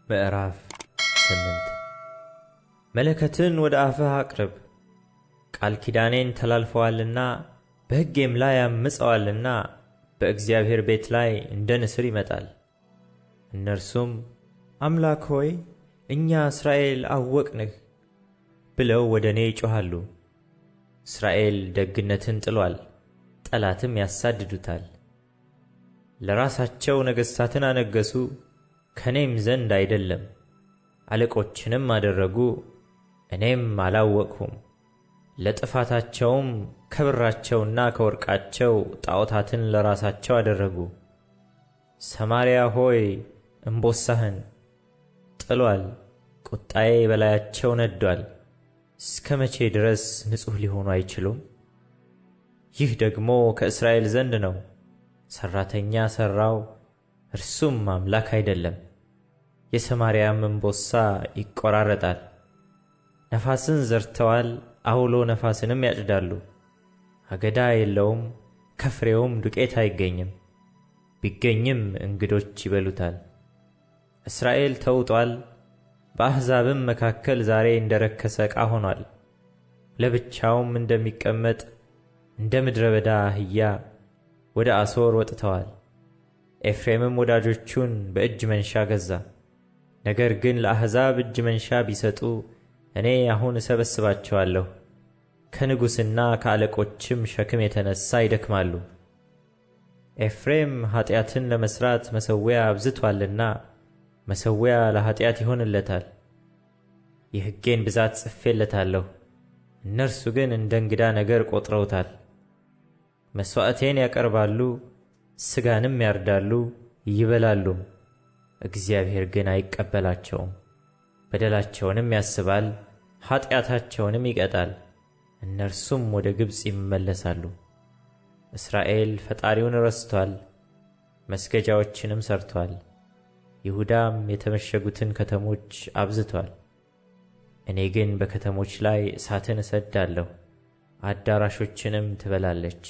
ምዕራፍ 8 መለከትን ወደ አፍህ አቅርብ፣ ቃል ኪዳኔን ተላልፈዋልና በሕጌም ላይ ዐምፀዋልና በእግዚአብሔር ቤት ላይ እንደ ንስር ይመጣል። እነርሱም አምላክ ሆይ እኛ እስራኤል አወቅንህ ብለው ወደ እኔ ይጮኻሉ። እስራኤል ደግነትን ጥሎአል፣ ጠላትም ያሳድዱታል። ለራሳቸው ነገሥታትን አነገሡ፣ ከእኔም ዘንድ አይደለም። አለቆችንም አደረጉ፣ እኔም አላወቅሁም። ለጥፋታቸውም ከብራቸውና ከወርቃቸው ጣዖታትን ለራሳቸው አደረጉ። ሰማርያ ሆይ እምቦሳህን ጥሎአል፣ ቁጣዬ በላያቸው ነድዶአል። እስከ መቼ ድረስ ንጹሕ ሊሆኑ አይችሉም? ይህ ደግሞ ከእስራኤል ዘንድ ነው። ሠራተኛ ሠራው፣ እርሱም አምላክ አይደለም። የሰማርያም እምቦሳ ይቈራረጣል። ነፋስን ዘርተዋል፣ አውሎ ነፋስንም ያጭዳሉ። አገዳ የለውም፣ ከፍሬውም ዱቄት አይገኝም። ቢገኝም እንግዶች ይበሉታል። እስራኤል ተውጦአል፣ በአሕዛብም መካከል ዛሬ እንደ ረከሰ ዕቃ ሆኖአል። ለብቻውም እንደሚቀመጥ እንደ ምድረ በዳ አህያ ወደ አሦር ወጥተዋል። ኤፍሬምም ወዳጆቹን በእጅ መንሻ ገዛ። ነገር ግን ለአሕዛብ እጅ መንሻ ቢሰጡ እኔ አሁን እሰበስባቸዋለሁ። ከንጉሥና ከአለቆችም ሸክም የተነሣ ይደክማሉ። ኤፍሬም ኃጢአትን ለመሥራት መሠዊያ አብዝቶአልና መሠዊያ ለኃጢአት ይሆንለታል። የሕጌን ብዛት ጽፌለታለሁ፣ እነርሱ ግን እንደ እንግዳ ነገር ቈጥረውታል። መሥዋዕቴን ያቀርባሉ፣ ሥጋንም ያርዳሉ ይበላሉም፣ እግዚአብሔር ግን አይቀበላቸውም። በደላቸውንም ያስባል፣ ኃጢአታቸውንም ይቀጣል። እነርሱም ወደ ግብጽ ይመለሳሉ። እስራኤል ፈጣሪውን ረስቶአል፣ መስገጃዎችንም ሠርቶአል። ይሁዳም የተመሸጉትን ከተሞች አብዝቶአል። እኔ ግን በከተሞች ላይ እሳትን እሰድዳለሁ፣ አዳራሾችንም ትበላለች።